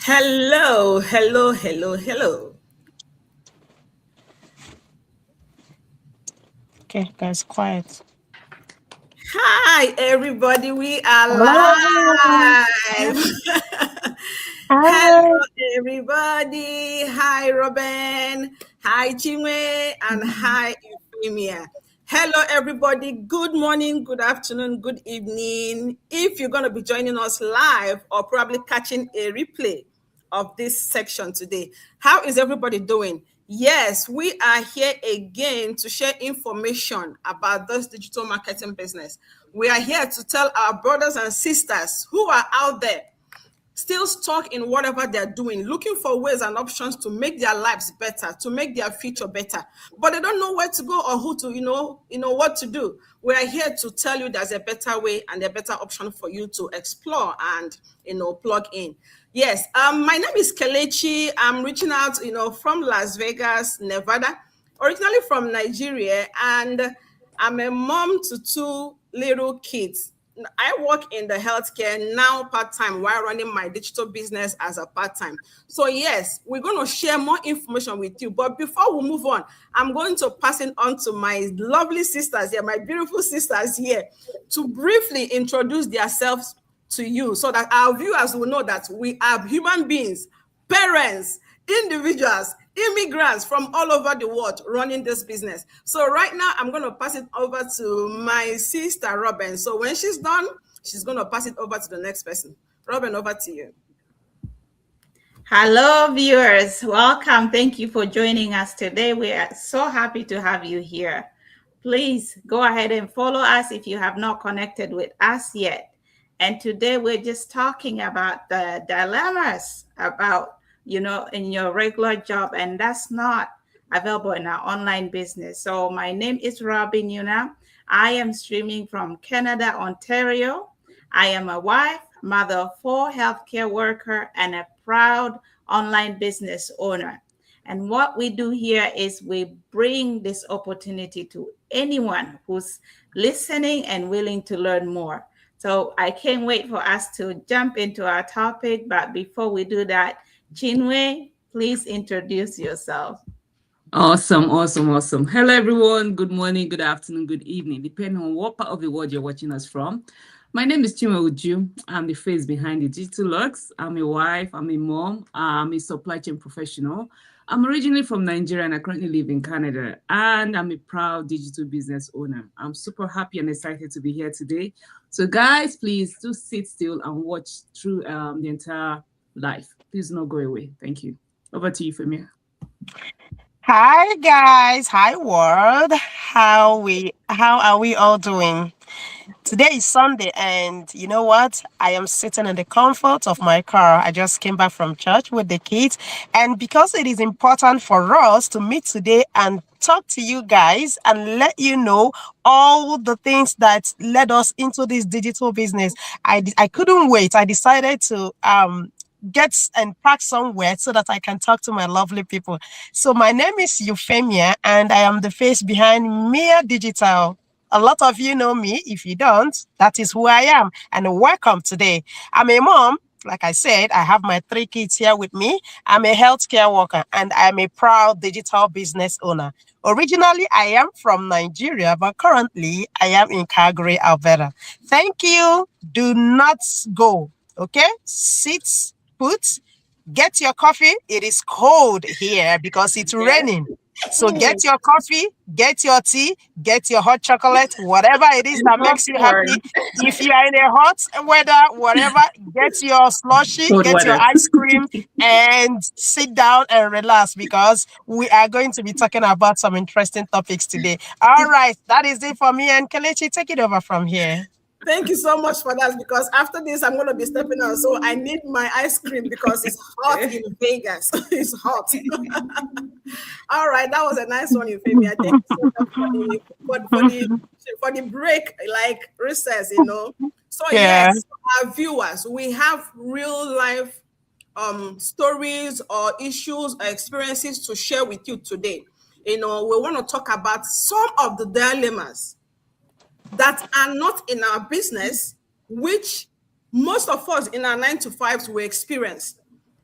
Hello, hello, hello, hello. Okay, guys, quiet. Hi, everybody. We are Hello. live. Hi. Hello, everybody. Hi, Robin. Hi, Chinwe. And hi, Euphemia. Hello, everybody. Good morning, good afternoon, good evening. If you're going to be joining us live or probably catching a replay of this section today, how is everybody doing? Yes, we are here again to share information about this digital marketing business. We are here to tell our brothers and sisters who are out there still stuck in whatever they're doing, looking for ways and options to make their lives better, to make their future better, but they don't know where to go or who to, what to do. We are here to tell you there's a better way and a better option for you to explore and plug in. Yes, my name is Kelechi. I'm reaching out, from Las Vegas, Nevada, originally from Nigeria, and I'm a mom to two little kids. I work in the healthcare now part-time while running my digital business as a part-time. So yes, we're going to share more information with you. But before we move on, I'm going to pass it on to my lovely sisters here, my beautiful sisters here, to briefly introduce themselves to you so that our viewers will know that we are human beings, parents, individuals, immigrants from all over the world running this business. So right now, I'm going to pass it over to my sister, Robin. So when she's done, she's going to pass it over to the next person. Robin, over to you. Hello, viewers. Welcome. Thank you for joining us today. We are so happy to have you here. Please go ahead and follow us if you have not connected with us yet. And today we're just talking about the dilemmas about, in your regular job, and that's not available in our online business. So my name is Robin Yuna. I am streaming from Canada, Ontario. I am a wife, mother of four, healthcare worker, and a proud online business owner. And what we do here is we bring this opportunity to anyone who's listening and willing to learn more. So I can't wait for us to jump into our topic. But before we do that, Chinwe, please introduce yourself. Awesome, awesome, awesome. Hello, everyone. Good morning, good afternoon, good evening, depending on what part of the world you're watching us from. My name is Chima Uju. I'm the face behind the Digital Lux. I'm a wife, I'm a mom, I'm a supply chain professional. I'm originally from Nigeria and I currently live in Canada. And I'm a proud digital business owner. I'm super happy and excited to be here today. So, guys, please do sit still and watch through the entire life. Please do not go away. Thank you. Over to you, Femia. Hi guys. Hi world. How are we all doing? Today is Sunday and you know what? I am sitting in the comfort of my car. I just came back from church with the kids, and because it is important for us to meet today and talk to you guys and let you know all the things that led us into this digital business. I couldn't wait. I decided to get and park somewhere so that I can talk to my lovely people. So my name is Euphemia and I am the face behind Mia Digital. A lot of you know me. If you don't, that is who I am. And welcome today. I'm a mom. Like I said, I have my three kids here with me. I'm a healthcare worker and I'm a proud digital business owner. Originally, I am from Nigeria, but currently I am in Calgary, Alberta. Thank you. Do not go. Okay? Sit, put, get your coffee. It is cold here because it's raining. So get your coffee, get your tea, get your hot chocolate, whatever it is that makes you happy. If you are in a hot weather, whatever, get your slushy, Cold get your weather. ice cream, and sit down and relax because we are going to be talking about some interesting topics today. All right, that is it for me. And Kelechi, take it over from here. Thank you so much for that because after this, I'm going to be stepping out. So I need my ice cream because it's hot in Vegas. It's hot. All right, that was a nice one, Euphemia. Thank you so much for the break, like recess. So Yeah. yes, our viewers, we have real life stories or issues or experiences to share with you today. We want to talk about some of the dilemmas that are not in our business, which most of us in our 9 to 5s will experience.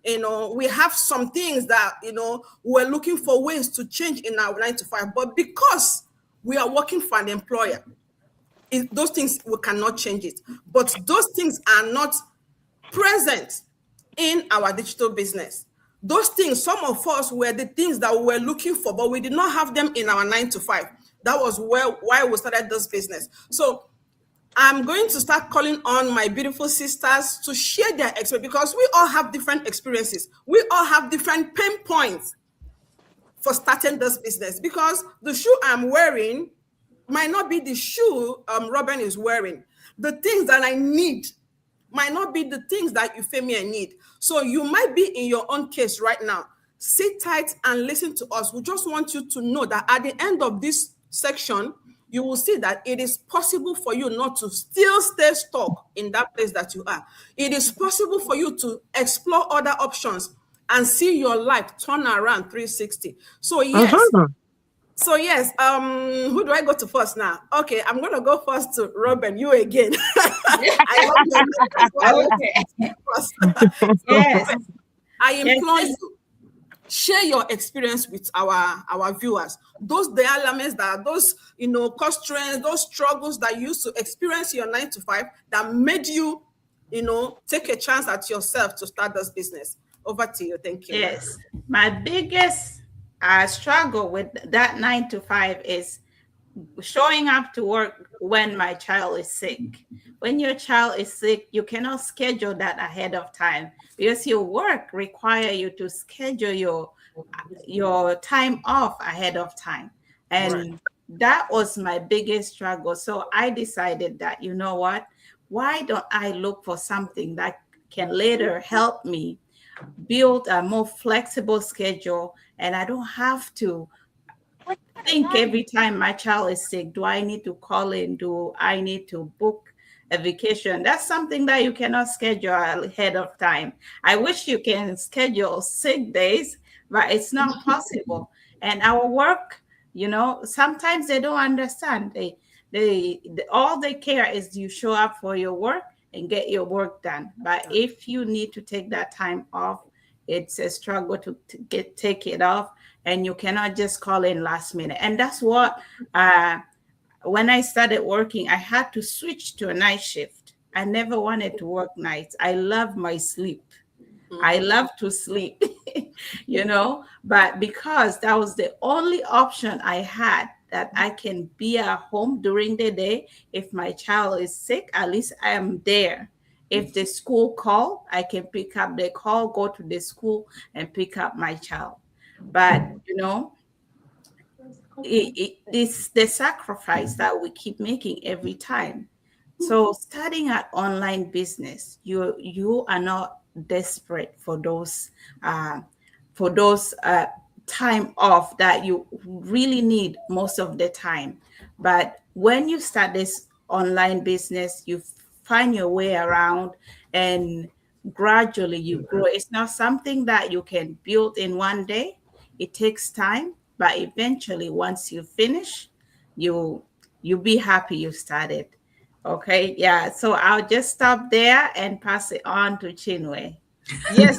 We have some things that, we're looking for ways to change in our 9 to 5, but because we are working for an employer, those things, we cannot change it. But those things are not present in our digital business. Those things, some of us, were the things that we were looking for, but we did not have them in our 9 to 5. That was why we started this business. So I'm going to start calling on my beautiful sisters to share their experience, because we all have different experiences. We all have different pain points for starting this business, because the shoe I'm wearing might not be the shoe Robin is wearing. The things that I need might not be the things that Euphemia need. So you might be in your own case right now. Sit tight and listen to us. We just want you to know that at the end of this section, you will see that it is possible for you not to still stay stuck in that place that you are. It is possible for you to explore other options and see your life turn around 360. So yes. So yes, who do I go to first now? Okay, I'm gonna go first to Robin. You again. Yes. I implore you, share your experience with our viewers. Those elements that those constraints, those struggles that you used to experience in your 9 to 5 that made you take a chance at yourself to start this business. Over to you. Thank you. Yes, my biggest struggle with that 9 to 5 is showing up to work when my child is sick. When your child is sick, you cannot schedule that ahead of time, because your work require you to schedule your time off ahead of time. And that was my biggest struggle. So I decided that, you know what, why don't I look for something that can later help me build a more flexible schedule, and I don't have to think every time my child is sick, do I need to call in? Do I need to book a vacation? That's something that you cannot schedule ahead of time. I wish you can schedule sick days, but it's not possible. And our work, sometimes they don't understand. All they care is you show up for your work and get your work done. But if you need to take that time off, it's a struggle to take it off, and you cannot just call in last minute. And that's what, when I started working, I had to switch to a night shift. I never wanted to work nights. I love my sleep. I love to sleep, but because that was the only option I had, that I can be at home during the day. If my child is sick, at least I am there. If the school call, I can pick up the call, go to the school and pick up my child. But, it's the sacrifice that we keep making every time. So starting an online business, you are not desperate for those time off that you really need most of the time. But when you start this online business, you find your way around, and gradually you grow. It's not something that you can build in one day. It takes time, but eventually once you finish, you'll be happy you started. Okay, yeah. So I'll just stop there and pass it on to Chinwe. Yes,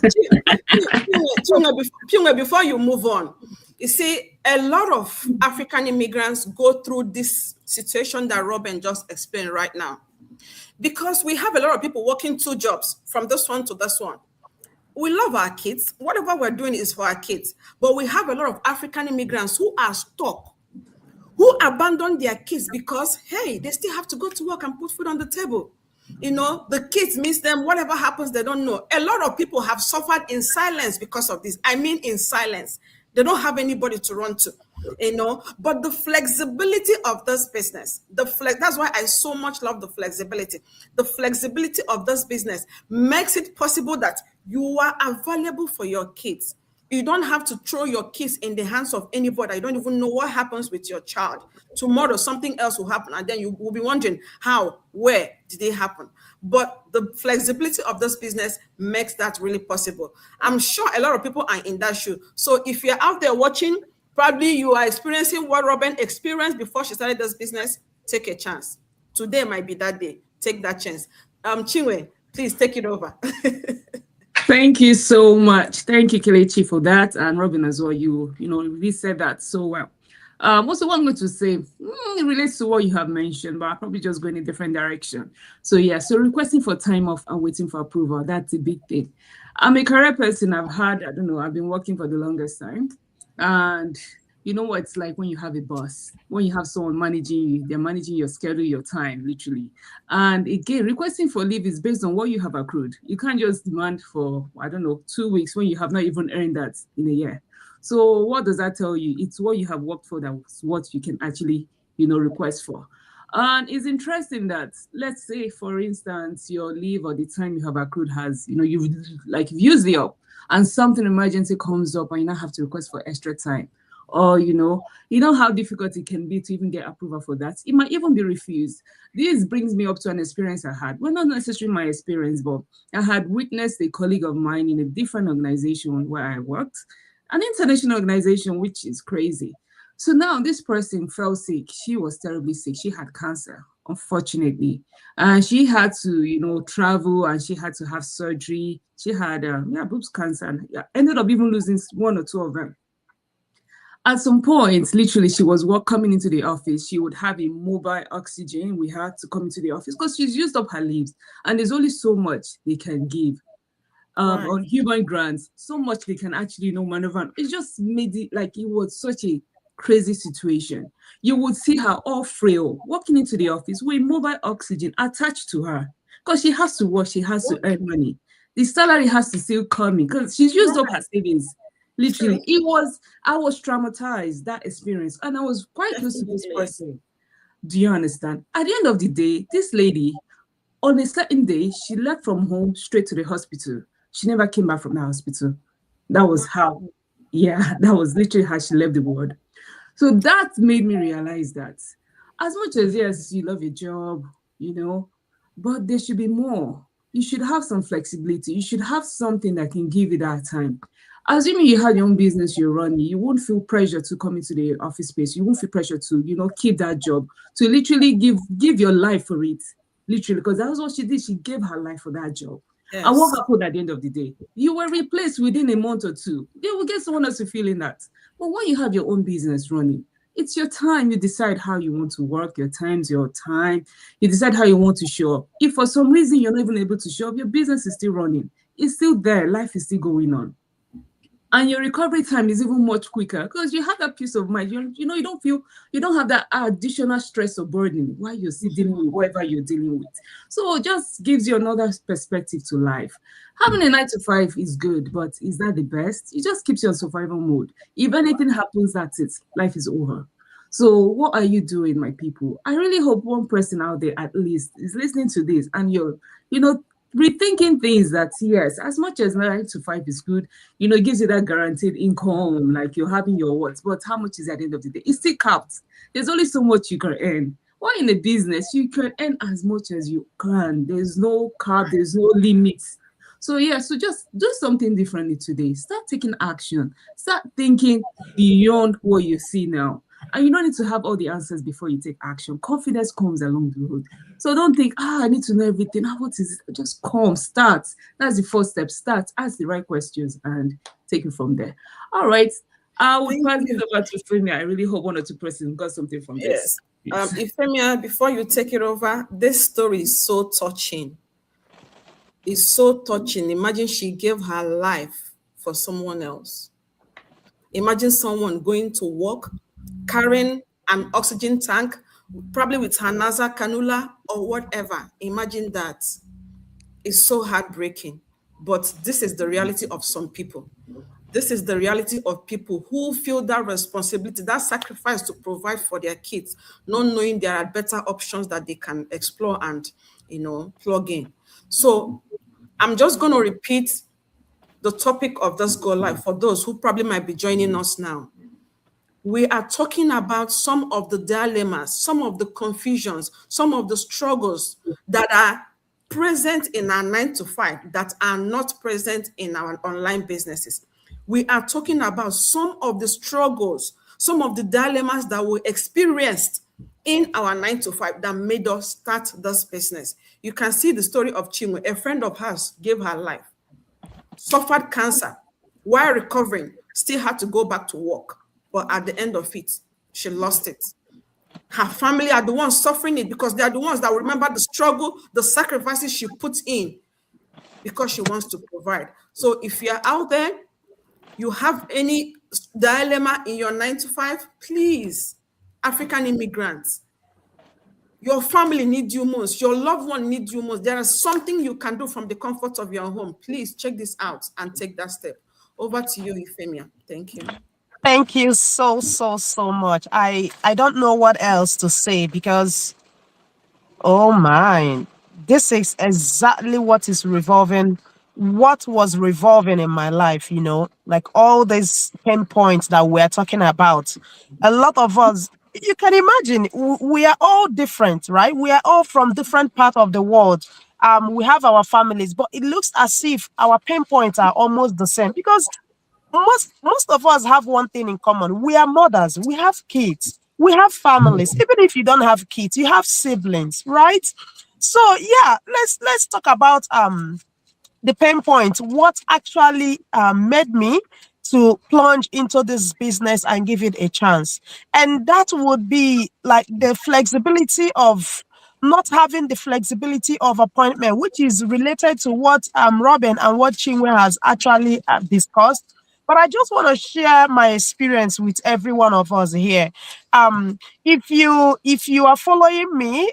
Chinwe, before you move on, you see, a lot of African immigrants go through this situation that Robin just explained right now, because we have a lot of people working 2 jobs, from this one to this one. We love our kids. Whatever we're doing is for our kids. But we have a lot of African immigrants who are stuck, who abandon their kids because, hey, they still have to go to work and put food on the table. The kids miss them. Whatever happens, they don't know. A lot of people have suffered in silence because of this. I mean, in silence. They don't have anybody to run to, but the flexibility of this business, that's why I so much love the flexibility. The flexibility of this business makes it possible that you are available for your kids. You don't have to throw your kids in the hands of anybody. You don't even know what happens with your child. Tomorrow, something else will happen, and then you will be wondering how, where did it happen? But the flexibility of this business makes that really possible. I'm sure a lot of people are in that shoe. So if you're out there watching, probably you are experiencing what Robin experienced before she started this business. Take a chance. Today might be that day. Take that chance. Chinwe, please take it over. Thank you so much. Thank you, Kelechi, for that, and Robin as well. You know, really said that so well. Also, what I'm going to say it relates to what you have mentioned, but I'll probably just go in a different direction. So yeah, so requesting for time off and waiting for approval, that's a big thing. I'm a career person. I don't know, I've been working for the longest time, and you know what it's like when you have a boss, when you have someone managing you, they're managing your schedule, your time, literally. And again, requesting for leave is based on what you have accrued. You can't just demand for, I don't know, 2 weeks when you have not even earned that in a year. So what does that tell you? It's what you have worked for, that's what you can actually, request for. And it's interesting that, let's say, for instance, your leave or the time you have accrued has, you've used it up, and something emergency comes up and you now have to request for extra time. Or, how difficult it can be to even get approval for that. It might even be refused. This brings me up to an experience I had. Well, not necessarily my experience, but I had witnessed a colleague of mine in a different organization where I worked, an international organization, which is crazy. So now this person fell sick. She was terribly sick. She had cancer, unfortunately. And she had to, travel, and she had to have surgery. She had, boobs cancer, and ended up even losing one or two of them. At some point, literally, she was coming into the office. She would have a mobile oxygen. We had to come into the office because she's used up her leaves, and there's only so much they can give. Right. On human grants, so much they can actually maneuver. It just made it like it was such a crazy situation. You would see her all frail walking into the office with mobile oxygen attached to her because she has to work, she has to earn money. The salary has to still come in because she's used up her savings. Literally, I was traumatized, that experience, and I was quite close to this person. Do you understand? At the end of the day, this lady, on a certain day, she left from home straight to the hospital. She never came back from the hospital. That was that was literally how she left the world. So that made me realize that as much as, yes, you love your job, but there should be more. You should have some flexibility. You should have something that can give you that time. Assuming you had your own business you're running, you won't feel pressure to come into the office space. You won't feel pressure to, keep that job, to literally give your life for it. Literally, because that was what she did. She gave her life for that job. Yes. And what happened at the end of the day? You were replaced within a month or two. They will get someone else to fill in that. But when you have your own business running, it's your time. You decide how you want to work, your time's your time. You decide how you want to show up. If for some reason you're not even able to show up, your business is still running. It's still there. Life is still going on. And your recovery time is even much quicker because you have that peace of mind. You don't have that additional stress or burden while you're still dealing with whatever you're dealing with. So it just gives you another perspective to life. Having a 9 to 5 is good, but is that the best? It just keeps you on survival mode. If anything happens, that's it. Life is over. So what are you doing, my people? I really hope one person out there at least is listening to this and you're, rethinking things that, yes, as much as 9 to 5 is good, it gives you that guaranteed income, like you're having your words, but how much is at the end of the day? It's still capped. There's only so much you can earn. While in a business, you can earn as much as you can. There's no cap, there's no limits. So so just do something differently today. Start taking action. Start thinking beyond what you see now. And you don't need to have all the answers before you take action. Confidence comes along the road. So don't think, I need to know everything. What is it? Just come, start. That's the first step. Start, ask the right questions, and take it from there. All right. I will pass it over to Femia. I really hope one or two persons got something from this. Femia, before you take it over, this story is so touching. It's so touching. Imagine she gave her life for someone else. Imagine someone going to work, carrying an oxygen tank, probably with her nasal cannula or whatever. Imagine that. It's so heartbreaking. But this is the reality of some people. This is the reality of people who feel that responsibility, that sacrifice to provide for their kids, not knowing there are better options that they can explore and, plug in. So I'm just going to repeat the topic of this Go Live for those who probably might be joining us now. We are talking about some of the dilemmas, some of the confusions, some of the struggles that are present in our 9 to 5 that are not present in our online businesses. We are talking about some of the struggles, some of the dilemmas that we experienced in our 9 to 5 that made us start this business. You can see the story of Chinwe. A friend of hers gave her life. suffered cancer while recovering, still had to go back to work. But at the end of it, she lost it. Her family are the ones suffering it because they are the ones that remember the struggle, the sacrifices she puts in because she wants to provide. So if you're out there, you have any dilemma in your 9 to 5, please, African immigrants, your family needs you most. Your loved one needs you most. There is something you can do from the comfort of your home. Please check this out and take that step. Over to you, Euphemia. Thank you. Thank you so much. I don't know what else to say because oh my, this is exactly what was revolving in my life, like all these pain points that we're talking about. A lot of us, you can imagine, we are all different, right? We are all from different parts of the world. We have our families, but it looks as if our pain points are almost the same because most of us have one thing in common. We are mothers, we have kids, we have families. Even if you don't have kids, you have siblings, right? So yeah, let's talk about the pain point, what actually made me to plunge into this business and give it a chance. And that would be like the flexibility of not having the flexibility of appointment, which is related to what Robin and what Chinwe has actually discussed. But I just want to share my experience with every one of us here. If you are following me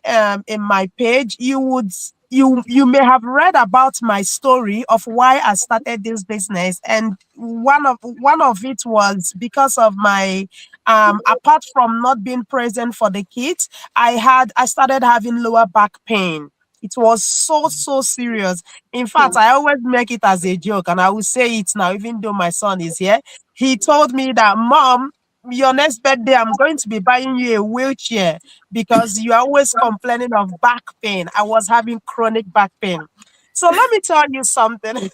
in my page, you may have read about my story of why I started this business, and one of it was because of my apart from not being present for the kids, I started having lower back pain. It was so serious. In fact, I always make it as a joke, and I will say it now, even though my son is here. He told me that, Mom, your next birthday, I'm going to be buying you a wheelchair because you're always complaining of back pain. I was having chronic back pain. So let me tell you something.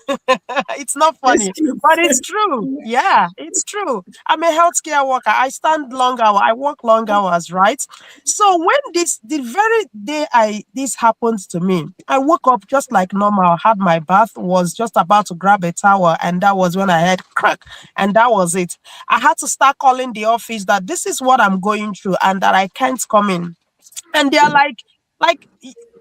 It's not funny, but it's true. Yeah, it's true. I'm a healthcare worker. I stand long hours. I work long hours, right? So when the very day this happened to me, I woke up just like normal, had my bath, was just about to grab a towel, and that was when I heard crack, and that was it. I had to start calling the office that this is what I'm going through and that I can't come in. And they're like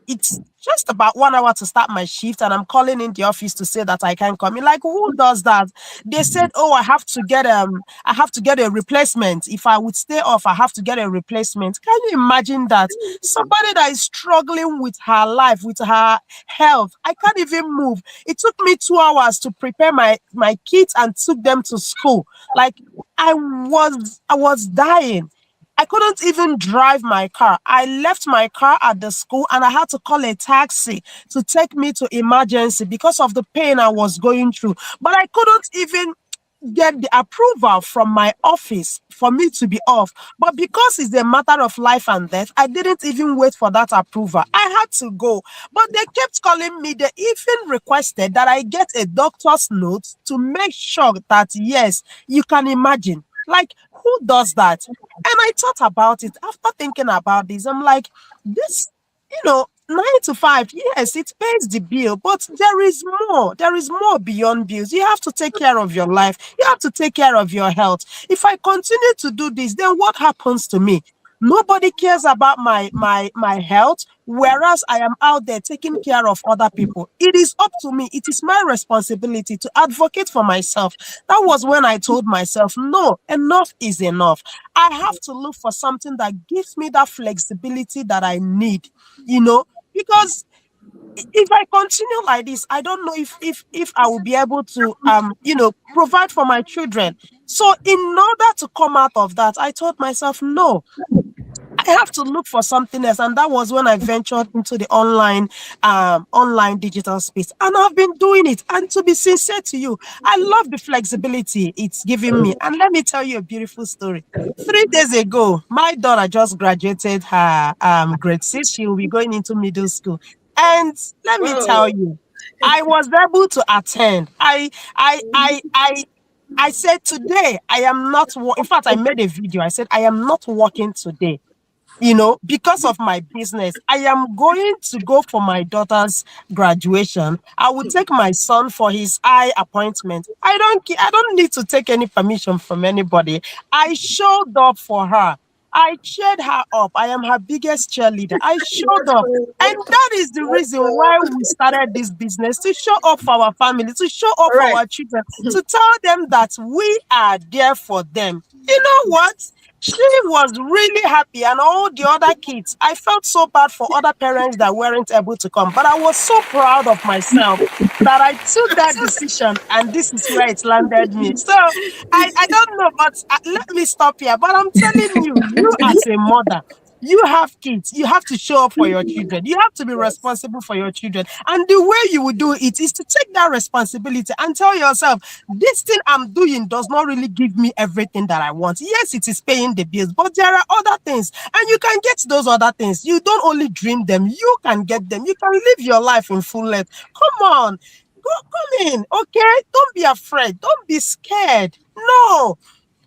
it's just about 1 hour to start my shift, and I'm calling in the office to say that I can't come in. Like, who does that? They said, oh, I have to get a replacement. If I would stay off, I have to get a replacement. Can you imagine that? Somebody that is struggling with her life, with her health. I can't even move. It took me 2 hours to prepare my kids and took them to school. Like, I was dying. I couldn't even drive my car. I left my car at the school and I had to call a taxi to take me to emergency because of the pain I was going through. But I couldn't even get the approval from my office for me to be off. But because it's a matter of life and death, I didn't even wait for that approval. I had to go. But they kept calling me. They even requested that I get a doctor's note to make sure that, yes, you can imagine. Like, who does that? And I thought about it after thinking about this. I'm like, this, 9 to 5, yes, it pays the bill, but there is more. There is more beyond bills. You have to take care of your life. You have to take care of your health. If I continue to do this, then what happens to me? Nobody cares about my health, whereas I am out there taking care of other people. It is up to me. It is my responsibility to advocate for myself. That was when I told myself, no, enough is enough. I have to look for something that gives me that flexibility that I need, because if I continue like this, I don't know if I will be able to provide for my children. So in order to come out of that, I told myself, no, I have to look for something else. And that was when I ventured into the online digital space. And I've been doing it. And to be sincere to you, I love the flexibility it's giving me. And let me tell you a beautiful story. 3 days ago, my daughter just graduated her grade 6. She will be going into middle school. And let me tell you, I was able to attend. I said today I am not. In fact, I made a video. I said I am not working today. because of my business, I am going to go for my daughter's graduation. I will take my son for his eye appointment. I don't need to take any permission from anybody. I showed up for her. I cheered her up. I am her biggest cheerleader. I showed up. And that is the reason why we started this business, to show up for our family, to show up for our children, to tell them that we are there for them. You know what? She was really happy, and all the other kids. I felt so bad for other parents that weren't able to come, but I was so proud of myself that I took that decision, and this is where it landed me. So I don't know, but let me stop here. But I'm telling you, you as a mother, you have kids. You have to show up for your children. You have to be responsible for your children. And the way you will do it is to take that responsibility and tell yourself, this thing I'm doing does not really give me everything that I want. Yes, it is paying the bills, but there are other things. And you can get those other things. You don't only dream them. You can get them. You can live your life in full length. Come on. Come in. Okay? Don't be afraid. Don't be scared. No.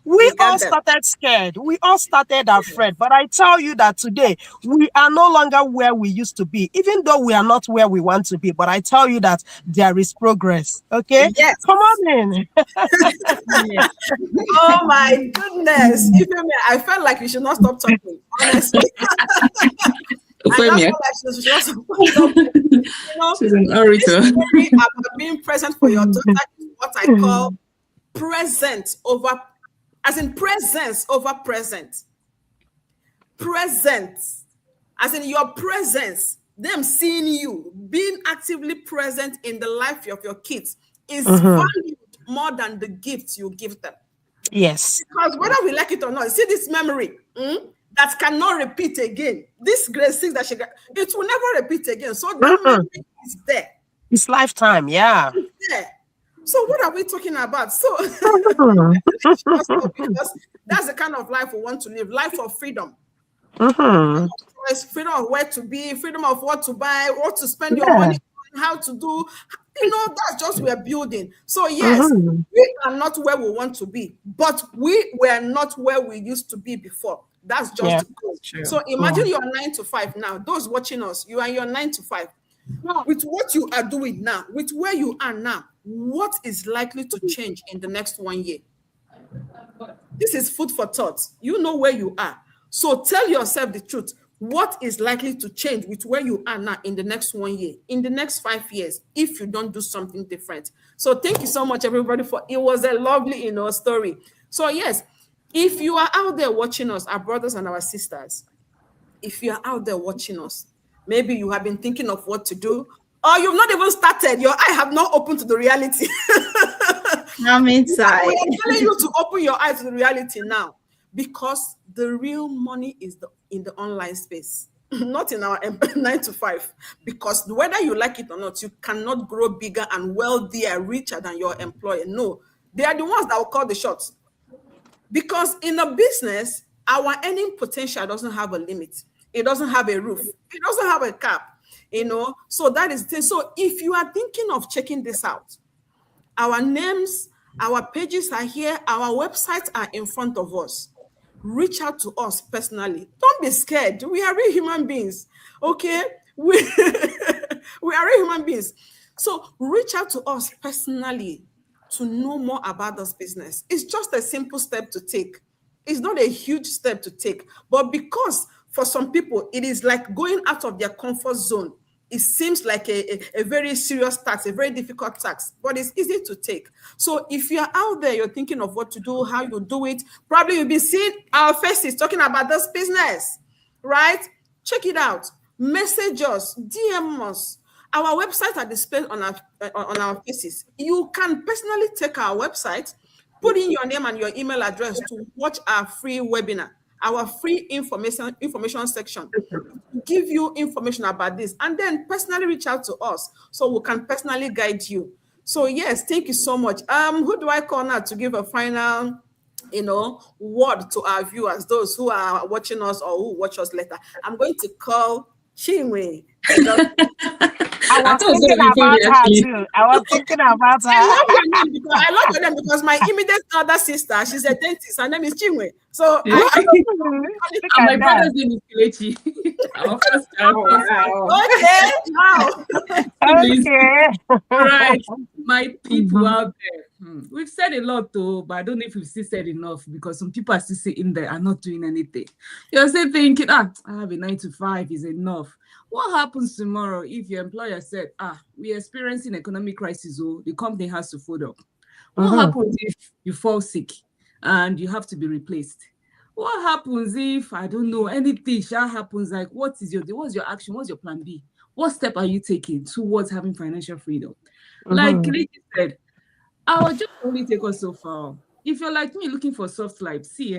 We all started scared. We all started afraid. But I tell you that today, we are no longer where we used to be, even though we are not where we want to be. But I tell you that there is progress. Okay? Yes. Come on in. Oh my goodness. I felt like you should not stop talking, honestly. She's an orator. About being present for your daughter is what I call presence over, as in presence over present. Presence, as in your presence, them seeing you, being actively present in the life of your kids is valued more than the gifts you give them. Yes. Because whether we like it or not, see this memory that cannot repeat again. This grade 6 that she got, it will never repeat again. So that memory is there. It's lifetime, yeah. It's there. So what are we talking about? So because that's the kind of life we want to live, life of freedom. Freedom of where to be, freedom of what to buy, what to spend your money on, how to do. That's just we're building. So yes, we are not where we want to be, but we were not where we used to be before. That's just the goal. So imagine you're 9 to 5 now. Those watching us, you are in your 9 to 5. With what you are doing now, with where you are now, what is likely to change in the next 1 year? This is food for thought. You know where you are. So tell yourself the truth. What is likely to change with where you are now in the next 1 year, in the next 5 years, if you don't do something different? So thank you so much, everybody, it was a lovely, story. So yes, if you are out there watching us, our brothers and our sisters, if you are out there watching us, maybe you have been thinking of what to do, or you've not even started, your eye have not opened to the reality. I'm inside. We are telling you to open your eyes to the reality now, because the real money is in the online space, not in our 9 to 5. Because whether you like it or not, you cannot grow bigger and wealthier, richer than your employer. No, they are the ones that will call the shots. Because in a business, our earning potential doesn't have a limit. It doesn't have a roof. It doesn't have a cap. So that is the thing. So if you are thinking of checking this out, our names, our pages are here, our websites are in front of us. Reach out to us personally. Don't be scared. We are real human beings. Okay? We are real human beings. So reach out to us personally to know more about this business. It's just a simple step to take. It's not a huge step to take, but because for some people, it is like going out of their comfort zone. It seems like a very serious task, a very difficult task, but it's easy to take. So if you're out there, you're thinking of what to do, how you do it, probably you'll be seeing our faces talking about this business, right? Check it out. Message us, DM us. Our websites are displayed on our faces. You can personally take our website, put in your name and your email address to watch our free webinar, our free information section, give you information about this, and then personally reach out to us so we can personally guide you. So yes, thank you so much. Who do I call now to give a final, word to our viewers, those who are watching us or who watch us later? I'm going to call Chinwe. I I was thought it was thinking gonna be funny about her actually. too. I was thinking about I her. love your name because I love your name because my immediate other sister, she's a dentist. Her name is Chinwe. So Yeah. I Look And my at that. brother's name is Kelechi. Our first child. okay, wow. Siblings. Okay. Right, my people Mhm. out there. We've said a lot though, but I don't know if we've still said enough because some people are still sitting there and not doing anything. You're still thinking, I have a 9 to 5 is enough. What happens tomorrow if your employer said, we're experiencing economic crisis, oh, the company has to fold up? What Mhm. happens if you fall sick and you have to be replaced? What happens if, I don't know, anything happens? Like, what's your action? What's your plan B? What step are you taking towards having financial freedom? Like Mhm. Kelechi said, our job only take us so far. If you're like me looking for soft life, see,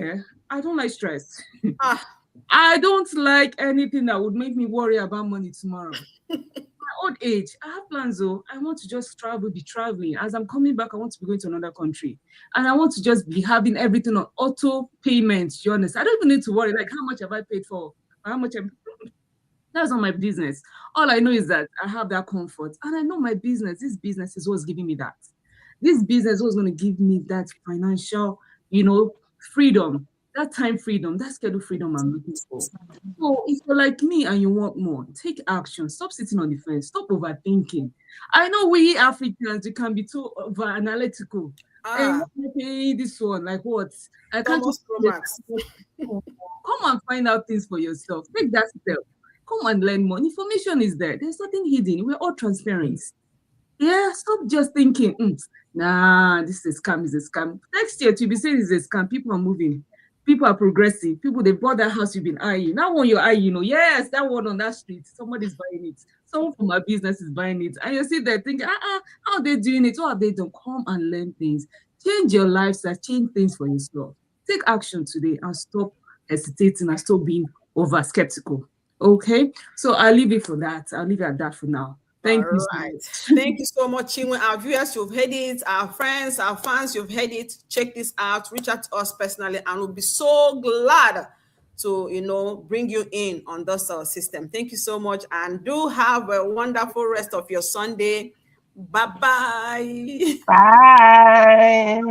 I don't like stress. Ah, I don't like anything that would make me worry about money tomorrow. My old age, I have plans though. I want to just travel, be traveling. As I'm coming back, I want to be going to another country. And I want to just be having everything on auto payments, you understand? I don't even need to worry, like, how much have I paid for? How much that's not my business. All I know is that I have that comfort. And I know my business, this business is what's giving me that. This business was going to give me that financial, freedom, that time freedom, that schedule freedom I'm looking for. So if you're like me and you want more, take action. Stop sitting on the fence. Stop overthinking. I know we Africans, we can be too over analytical. And this one, like what? I can't Thomas Promax. come and find out things for yourself. Take that step. Come and learn more. Information is there. There's nothing hidden. We're all transparent. Yeah, stop just thinking, nah, this is a scam, is a scam. Next year, to be saying it's a scam, people are moving. People are progressing. People, they bought that house you've been eyeing. That one you're eyeing, yes, that one on that street, somebody's buying it. Someone from my business is buying it. And you sit there thinking, how are they doing it? What have they done? Come and learn things. Change your lifestyle, change things for yourself. Take action today and stop hesitating and stop being over skeptical. Okay? So I'll leave it for that. I'll leave it at that for now. Thank you so Right. much. Thank you so much, Chinwe. Our viewers, you've heard it. Our friends, our fans, you've heard it. Check this out. Reach out to us personally, and we'll be so glad to, bring you in on this system. Thank you so much, and do have a wonderful rest of your Sunday. Bye-bye. Bye.